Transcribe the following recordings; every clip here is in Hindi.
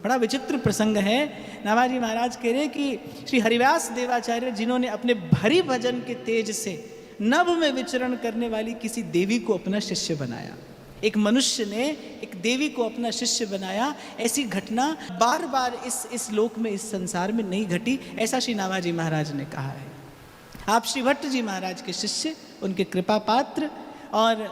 बड़ा विचित्र प्रसंग है। नाभाजी महाराज कह रहे कि श्री हरिव्यास देवाचार्य जिन्होंने अपने भरी भजन के तेज से नभ में विचरण करने वाली किसी देवी को अपना शिष्य बनाया, एक मनुष्य ने एक देवी को अपना शिष्य बनाया, ऐसी घटना बार बार इस लोक में, इस संसार में नहीं घटी, ऐसा श्री नाभाजी महाराज ने कहा है। आप श्री भट्ट जी महाराज के शिष्य, उनके कृपा पात्र, और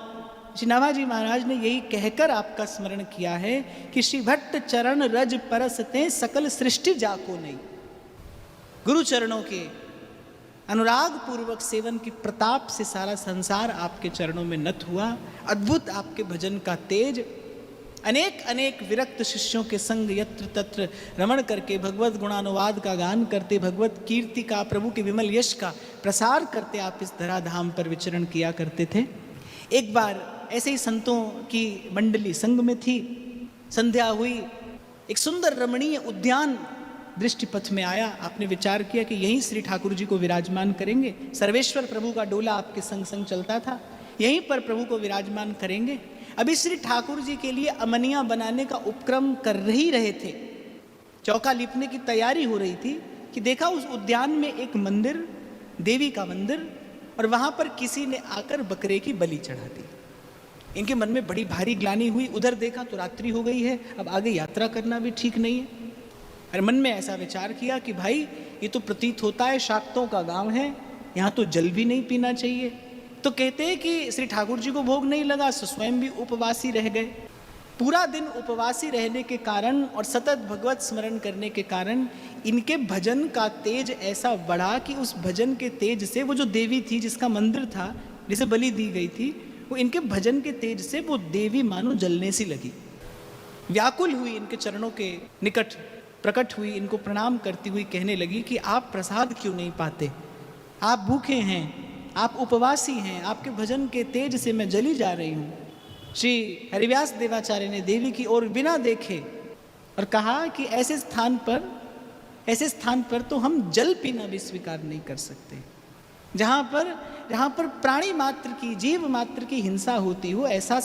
श्री नाभाजी महाराज ने यही कहकर आपका स्मरण किया है कि श्री भट्ट चरण रज परसते सकल सृष्टि जाको नहीं। गुरु चरणों के अनुराग पूर्वक सेवन की प्रताप से सारा संसार आपके चरणों में नत हुआ। अद्भुत आपके भजन का तेज, अनेक अनेक विरक्त शिष्यों के संग यत्र तत्र रमण करके भगवत गुणानुवाद का गान करते, भगवत कीर्ति का, प्रभु के विमल यश का प्रसार करते आप इस धराधाम पर विचरण किया करते थे। एक बार ऐसे ही संतों की मंडली संग में थी, संध्या हुई, एक सुंदर रमणीय उद्यान दृष्टिपथ में आया। आपने विचार किया कि यहीं श्री ठाकुर जी को विराजमान करेंगे। सर्वेश्वर प्रभु का डोला आपके संग संग चलता था, यहीं पर प्रभु को विराजमान करेंगे। अभी श्री ठाकुर जी के लिए अमनिया बनाने का उपक्रम कर ही रहे थे, चौका लिपने की तैयारी हो रही थी कि देखा उस उद्यान में एक मंदिर, देवी का मंदिर, और वहां पर किसी ने आकर बकरे की बलि चढ़ा दी। इनके मन में बड़ी भारी ग्लानि हुई। उधर देखा तो रात्रि हो गई है, अब आगे यात्रा करना भी ठीक नहीं है। और मन में ऐसा विचार किया कि भाई ये तो प्रतीत होता है शाक्तों का गांव है, यहाँ तो जल भी नहीं पीना चाहिए। तो कहते हैं कि श्री ठाकुर जी को भोग नहीं लगा, स्वयं भी उपवासी रह गए। पूरा दिन उपवासी रहने के कारण और सतत भगवत स्मरण करने के कारण इनके भजन का तेज ऐसा बढ़ा कि उस भजन के तेज से वो जो देवी थी जिसका मंदिर था, जिसे बलि दी गई थी, वो इनके भजन के तेज से वो देवी मानो जलने सी लगी। व्याकुल हुई, इनके चरणों के निकट प्रकट हुई, इनको प्रणाम करती हुई कहने लगी कि आप प्रसाद क्यों नहीं पाते, आप भूखे हैं, आप उपवासी हैं, आपके भजन के तेज से मैं जली जा रही हूँ। श्री हरिव्यास देवाचार्य ने देवी की ओर बिना देखे और कहा कि ऐसे स्थान पर तो हम जल पीना भी स्वीकार नहीं कर सकते। जहाँ पर प्राणी मात्र की, जीव मात्र की हिंसा होती हो, ऐसा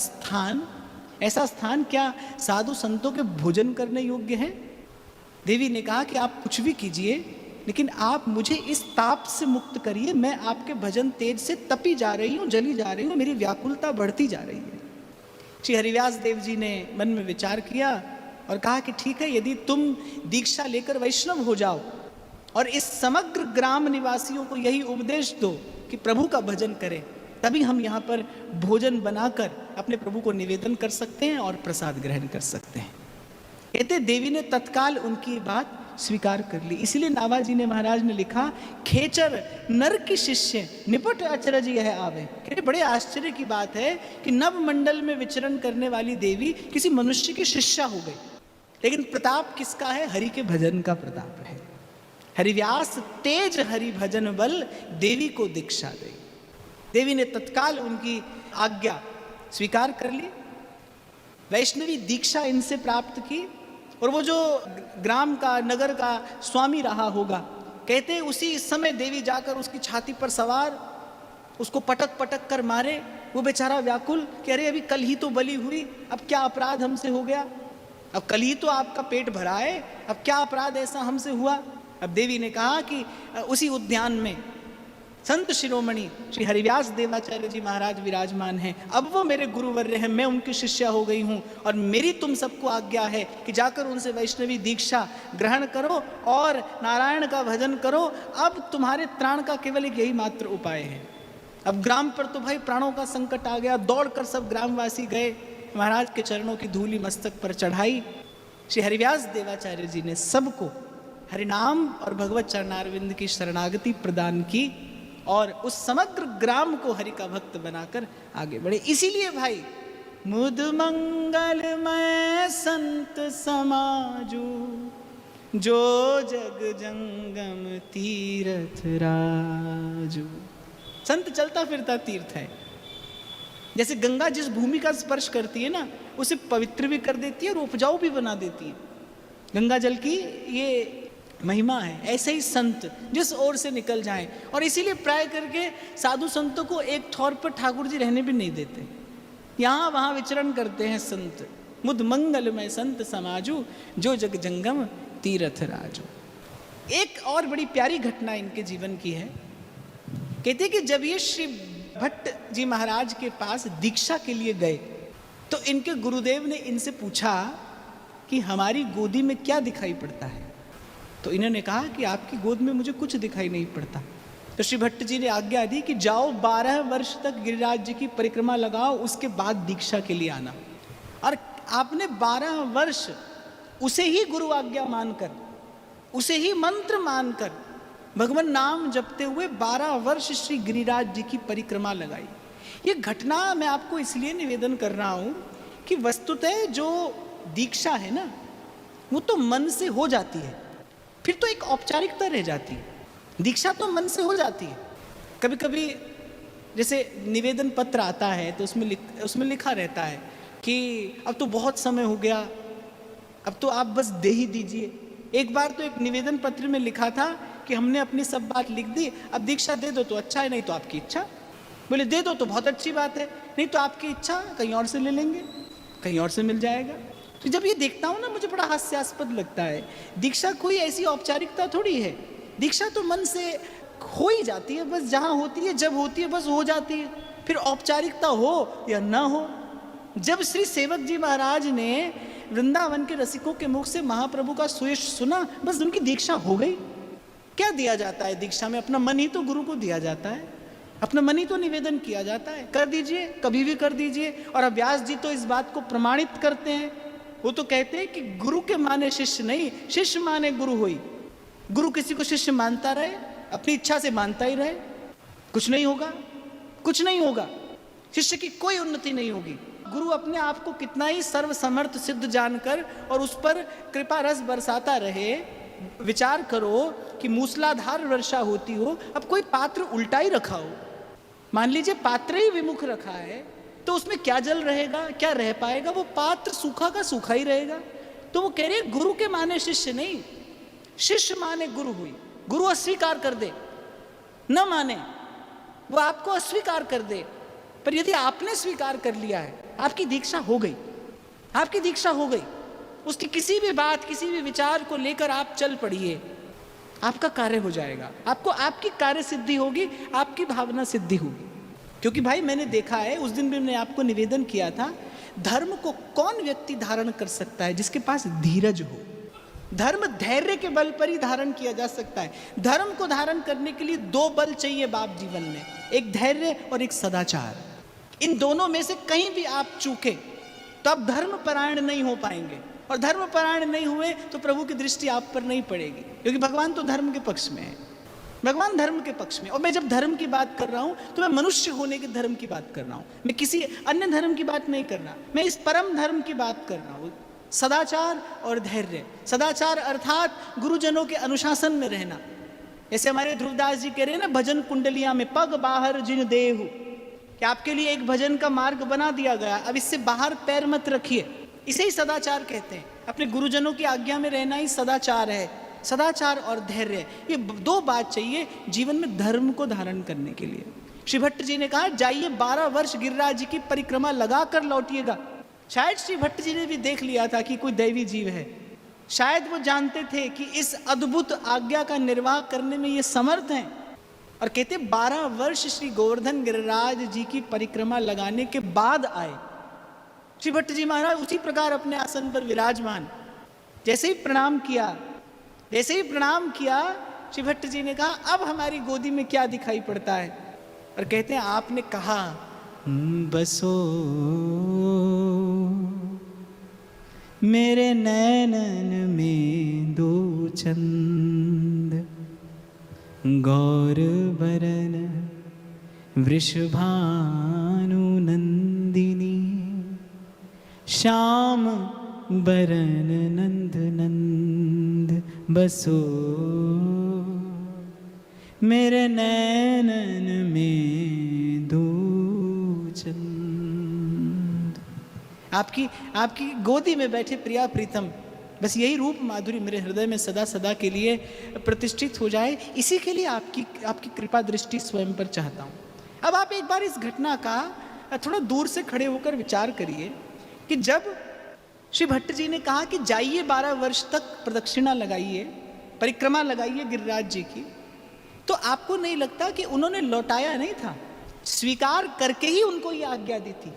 स्थान क्या साधु संतों के भोजन करने योग्य है? देवी ने कहा कि आप कुछ भी कीजिए, लेकिन आप मुझे इस ताप से मुक्त करिए। मैं आपके भजन तेज से तपी जा रही हूँ, जली जा रही हूँ, मेरी व्याकुलता बढ़ती जा रही है। श्री हरिव्यास देव जी ने मन में विचार किया और कहा कि ठीक है, यदि तुम दीक्षा लेकर वैष्णव हो जाओ और इस समग्र ग्राम निवासियों को यही उपदेश दो कि प्रभु का भजन करें, तभी हम यहाँ पर भोजन बनाकर अपने प्रभु को निवेदन कर सकते हैं और प्रसाद ग्रहण कर सकते हैं। कहते देवी ने तत्काल उनकी बात स्वीकार कर ली। इसीलिए नाभाजी ने महाराज ने लिखा, खेचर नर की शिष्य निपट अचरज यह आवे। कहते बड़े आश्चर्य की बात है कि नव मंडल में विचरण करने वाली देवी किसी मनुष्य की शिष्या हो गई, लेकिन प्रताप किसका है? हरि के भजन का प्रताप है। हरिव्यास तेज हरि भजन बल देवी को दीक्षा दी। देवी ने तत्काल उनकी आज्ञा स्वीकार कर ली, वैष्णवी दीक्षा इनसे प्राप्त की, और वो जो ग्राम का, नगर का स्वामी रहा होगा, कहते उसी समय देवी जाकर उसकी छाती पर सवार उसको पटक पटक कर मारे। वो बेचारा व्याकुल कि अरे अभी कल ही तो बलि हुई, अब क्या अपराध हमसे हो गया, अब कल ही तो आपका पेट भरा है, अब क्या अपराध ऐसा हमसे हुआ। अब देवी ने कहा कि उसी उद्यान में संत शिरोमणि श्री हरिव्यास देवाचार्य जी महाराज विराजमान हैं, अब वो मेरे गुरुवर्य हैं, मैं उनकी शिष्या हो गई हूँ, और मेरी तुम सबको आज्ञा है कि जाकर उनसे वैष्णवी दीक्षा ग्रहण करो और नारायण का भजन करो। अब तुम्हारे त्राण का केवल एक यही मात्र उपाय है। अब ग्राम पर तो भाई प्राणों का संकट आ गया, दौड़कर सब ग्रामवासी गए, महाराज के चरणों की धूली मस्तक पर चढ़ाई। श्री हरिव्यास देवाचार्य जी ने सबको हरिनाम और भगवत चरणारविंद की शरणागति प्रदान की और उस समग्र ग्राम को हरि का भक्त बनाकर आगे बढ़े। इसीलिए भाई मुद मंगलमय संत समाजू, जो जग जंगम तीर्थ राजू। संत चलता फिरता तीर्थ है। जैसे गंगा जिस भूमि का स्पर्श करती है ना, उसे पवित्र भी कर देती है और उपजाऊ भी बना देती है। गंगा जल की ये महिमा है। ऐसे ही संत जिस ओर से निकल जाएं, और इसीलिए प्राय करके साधु संतों को एक ठौर पर ठाकुर जी रहने भी नहीं देते, यहाँ वहाँ विचरण करते हैं संत। मुद मंगलमय संत समाजू, जो जग जंगम तीरथ राजू। एक और बड़ी प्यारी घटना इनके जीवन की है। कहते कि जब ये श्री भट्ट जी महाराज के पास दीक्षा के लिए गए तो इनके गुरुदेव ने इनसे पूछा कि हमारी गोदी में क्या दिखाई पड़ता है। तो इन्होंने कहा कि आपकी गोद में मुझे कुछ दिखाई नहीं पड़ता। तो श्री भट्ट जी ने आज्ञा दी कि जाओ 12 वर्ष तक गिरिराज जी की परिक्रमा लगाओ, उसके बाद दीक्षा के लिए आना। और आपने 12 वर्ष उसे ही गुरु आज्ञा मानकर, उसे ही मंत्र मानकर भगवान नाम जपते हुए 12 वर्ष श्री गिरिराज जी की परिक्रमा लगाई। ये घटना मैं आपको इसलिए निवेदन कर रहा हूँ कि वस्तुतः जो दीक्षा है ना, वो तो मन से हो जाती है, फिर तो एक औपचारिकता रह जाती है। दीक्षा तो मन से हो जाती है। कभी कभी जैसे निवेदन पत्र आता है तो उसमें लिखा रहता है कि अब तो बहुत समय हो गया, अब तो आप बस दे ही दीजिए। एक बार तो एक निवेदन पत्र में लिखा था कि हमने अपनी सब बात लिख दी, अब दीक्षा दे दो तो अच्छा है, नहीं तो आपकी इच्छा। बोले दे दो तो बहुत अच्छी बात है, नहीं तो आपकी इच्छा, कहीं और से ले लेंगे, कहीं और से मिल जाएगा। तो जब ये देखता हूँ ना, मुझे बड़ा हास्यास्पद लगता है। दीक्षा कोई ऐसी औपचारिकता थोड़ी है। दीक्षा तो मन से हो ही जाती है, बस जहाँ होती है, जब होती है, बस हो जाती है। फिर औपचारिकता हो या ना हो। जब श्री सेवक जी महाराज ने वृंदावन के रसिकों के मुख से महाप्रभु का सुयश सुना, बस उनकी दीक्षा हो गई। क्या दिया जाता है दीक्षा में? अपना मन ही तो गुरु को दिया जाता है, अपना मन ही तो निवेदन किया जाता है। कर दीजिए, कभी भी कर दीजिए। और व्यास जी तो इस बात को प्रमाणित करते हैं। वो तो कहते हैं कि गुरु के माने शिष्य नहीं, शिष्य माने गुरु होई। गुरु किसी को शिष्य मानता रहे, अपनी इच्छा से मानता ही रहे, कुछ नहीं होगा, कुछ नहीं होगा। शिष्य की कोई उन्नति नहीं होगी। गुरु अपने आप को कितना ही सर्वसमर्थ सिद्ध जानकर और उस पर कृपा रस बरसाता रहे। विचार करो कि मूसलाधार वर्षा होती हो, अब कोई पात्र उल्टा ही रखा हो, मान लीजिए पात्र ही विमुख रखा है, तो उसमें क्या जल रहेगा, क्या रह पाएगा? वो पात्र सूखा का सूखा ही रहेगा। तो वो कह रहे गुरु के माने शिष्य नहीं, शिष्य माने गुरु हुई। गुरु अस्वीकार कर दे, न माने, वो आपको अस्वीकार कर दे, पर यदि आपने स्वीकार कर लिया है, आपकी दीक्षा हो गई, आपकी दीक्षा हो गई। उसकी किसी भी बात, किसी भी विचार को लेकर आप चल पड़िए, आपका कार्य हो जाएगा। आपको आपकी कार्य सिद्धि होगी, आपकी भावना सिद्धि होगी। क्योंकि भाई मैंने देखा है, उस दिन भी मैंने आपको निवेदन किया था, धर्म को कौन व्यक्ति धारण कर सकता है? जिसके पास धीरज हो। धर्म धैर्य के बल पर ही धारण किया जा सकता है। धर्म को धारण करने के लिए 2 बल चाहिए बाप जीवन में, एक धैर्य और एक सदाचार। इन दोनों में से कहीं भी आप चूके तो आप धर्म परायण नहीं हो पाएंगे, और धर्म परायण नहीं हुए तो प्रभु की दृष्टि आप पर नहीं पड़ेगी। क्योंकि भगवान तो धर्म के पक्ष में है, भगवान धर्म के पक्ष में। और मैं जब धर्म की बात कर रहा हूं तो मैं मनुष्य होने के धर्म की बात कर रहा हूं, मैं किसी अन्य धर्म की बात नहीं कर रहा, मैं इस परम धर्म की बात कर रहा हूं। सदाचार और धैर्य। सदाचार अर्थात गुरुजनों के अनुशासन में रहना। जैसे हमारे ध्रुवदास जी कह रहे हैं ना, भजन कुंडलिया में पग बाहर जिन देहु, कि आपके लिए एक भजन का मार्ग बना दिया गया, अब इससे बाहर पैर मत रखिए। इसे ही सदाचार कहते हैं। अपने गुरुजनों की आज्ञा में रहना ही सदाचार है। सदाचार और धैर्य, ये 2 बात चाहिए जीवन में धर्म को धारण करने के लिए। श्री भट्ट जी ने कहा, जाइए 12 वर्ष गिरिराज जी की परिक्रमा लगा कर लौटिएगा। शायद श्री भट्ट जी ने भी देख लिया था कि कोई दैवी जीव है। शायद वो जानते थे कि इस अद्भुत आज्ञा का निर्वाह करने में ये समर्थ हैं। और कहते 12 वर्ष श्री गोवर्धन गिरिराज जी की परिक्रमा लगाने के बाद आए श्री भट्ट जी महाराज। उसी प्रकार अपने आसन पर विराजमान, जैसे ही प्रणाम किया, जैसे ही प्रणाम किया, श्री भट्ट जी ने कहा, अब हमारी गोदी में क्या दिखाई पड़ता है? और कहते हैं, आपने कहा, बसो मेरे नैनन में 2 चंद, गौर बरन वृषभानु नंदिनी, श्याम बरन नंद नंद, बसो मेरे नैनन में 2 चंद। आपकी गोदी में बैठे प्रिया प्रीतम, बस यही रूप माधुरी मेरे हृदय में सदा सदा के लिए प्रतिष्ठित हो जाए। इसी के लिए आपकी कृपा दृष्टि स्वयं पर चाहता हूँ। अब आप एक बार इस घटना का थोड़ा दूर से खड़े होकर विचार करिए कि जब श्री भट्ट जी ने कहा कि जाइए 12 वर्ष तक प्रदक्षिणा लगाइए, परिक्रमा लगाइए गिरिराज जी की, तो आपको नहीं लगता कि उन्होंने लौटाया नहीं था, स्वीकार करके ही उनको ये आज्ञा दी थी।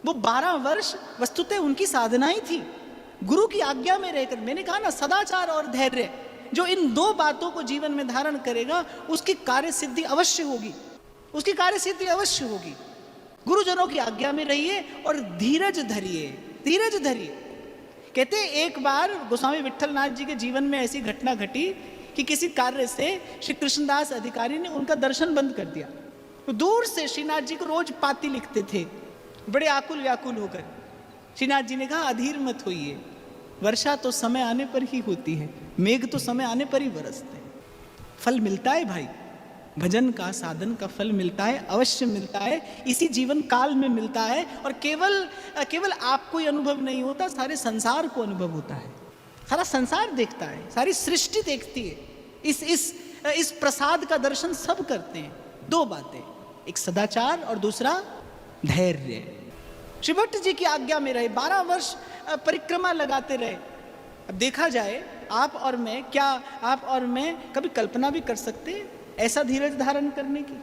वो 12 वर्ष वस्तुतः उनकी साधना ही थी, गुरु की आज्ञा में रहकर। मैंने कहा ना, सदाचार और धैर्य, जो इन 2 बातों को जीवन में धारण करेगा उसकी कार्य सिद्धि अवश्य होगी, उसकी कार्य सिद्धि अवश्य होगी। गुरुजनों की आज्ञा में रहिए और धीरज धरिए, धीरज धरिए। कहते एक बार गोस्वामी विट्ठलनाथ जी के जीवन में ऐसी घटना घटी कि किसी कार्य से श्री कृष्णदास अधिकारी ने उनका दर्शन बंद कर दिया। तो दूर से श्रीनाथ जी को रोज पाती लिखते थे, बड़े आकुल व्याकुल होकर। श्रीनाथ जी ने कहा अधीर मत होइए, वर्षा तो समय आने पर ही होती है, मेघ तो समय आने पर ही बरसते हैं। फल मिलता है भाई, भजन का साधन का फल मिलता है, अवश्य मिलता है, इसी जीवन काल में मिलता है। और केवल आपको ही अनुभव नहीं होता, सारे संसार को अनुभव होता है, सारा संसार देखता है, सारी सृष्टि देखती है। इस प्रसाद का दर्शन सब करते हैं। 2 बातें, एक सदाचार और दूसरा धैर्य। श्री भट्ट जी की आज्ञा में रहे, 12 वर्ष परिक्रमा लगाते रहे। अब देखा जाए, आप और मैं कभी कल्पना भी कर सकते हैं ऐसा धीरज धारण करने की?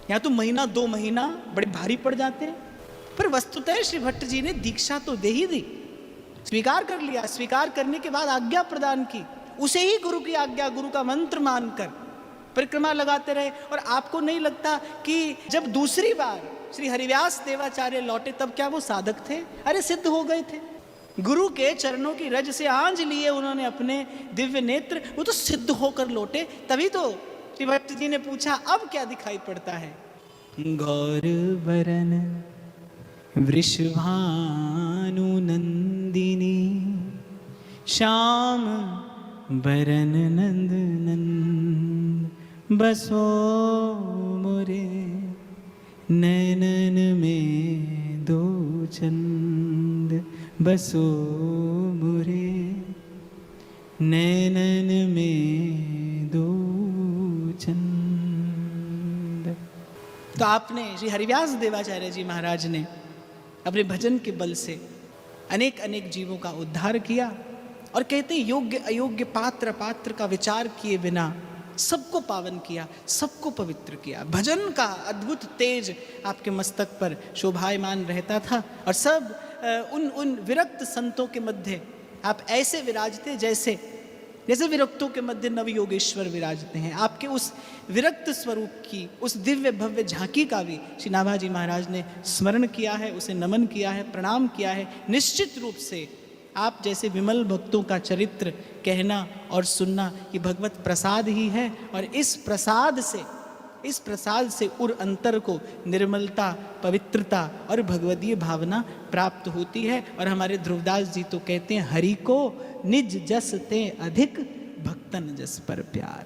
या तो महीना 2 महीना बड़े भारी पड़ जाते हैं। पर वस्तुतः श्री भट्ट जी ने दीक्षा तो दे ही दी, स्वीकार कर लिया। स्वीकार करने के बाद आज्ञा प्रदान की, उसे ही गुरु की आज्ञा, गुरु का मंत्र मानकर परिक्रमा लगाते रहे। और आपको नहीं लगता कि जब दूसरी बार श्री हरिव्यास देवाचार्य लौटे तब क्या वो साधक थे? अरे सिद्ध हो गए थे। गुरु के चरणों की रज से आंज लिए उन्होंने अपने दिव्य नेत्र, वो तो सिद्ध होकर लौटे। तभी तो श्री भट्ट जी ने पूछा अब क्या दिखाई पड़ता है? गौर वरन वृषभानु नंदिनी श्याम बरन नंदनन बसो मोरे नैनन में 2 चंद बसो मोरे नैनन में 2 चंद। तो आपने श्री हरिव्यास देवाचार्य जी महाराज ने अपने भजन के बल से अनेक अनेक जीवों का उद्धार किया। और कहते हैं योग्य अयोग्य पात्र अपात्र का विचार किए बिना सबको पावन किया, सबको पवित्र किया। भजन का अद्भुत तेज आपके मस्तक पर शोभायमान रहता था। और सब उन विरक्त संतों के मध्य आप ऐसे विराजते जैसे विरक्तों के मध्य नव योगेश्वर विराजते हैं। आपके उस विरक्त स्वरूप की, उस दिव्य भव्य झांकी का भी श्री नाभाजी महाराज ने स्मरण किया है, उसे नमन किया है, प्रणाम किया है। निश्चित रूप से आप जैसे विमल भक्तों का चरित्र कहना और सुनना ये भगवत प्रसाद ही है। और इस प्रसाद से उर अंतर को निर्मलता, पवित्रता और भगवदीय भावना प्राप्त होती है। और हमारे ध्रुवदास जी तो कहते हैं हरि को निज जस ते अधिक भक्तन जस पर प्यार।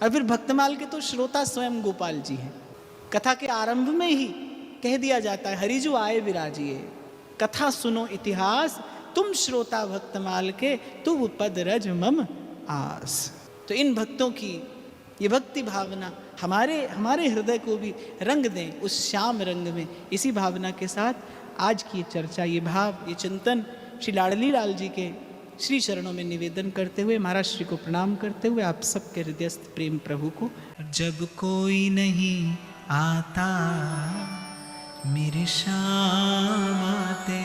और फिर भक्तमाल के तो श्रोता स्वयं गोपाल जी हैं। कथा के आरंभ में ही कह दिया जाता है हरि जो आए विराजिए, कथा सुनो इतिहास, तुम श्रोता भक्तमाल के तुम पद रज मम आस। तो इन भक्तों की ये भक्ति भावना हमारे हृदय को भी रंग दें उस श्याम रंग में। इसी भावना के साथ आज की चर्चा, ये भाव, ये चिंतन श्री लाडली लाल जी के श्री चरणों में निवेदन करते हुए, महाराज श्री को प्रणाम करते हुए आप सबके हृदयस्थ प्रेम प्रभु को। जब कोई नहीं आता मेरे श्याम आते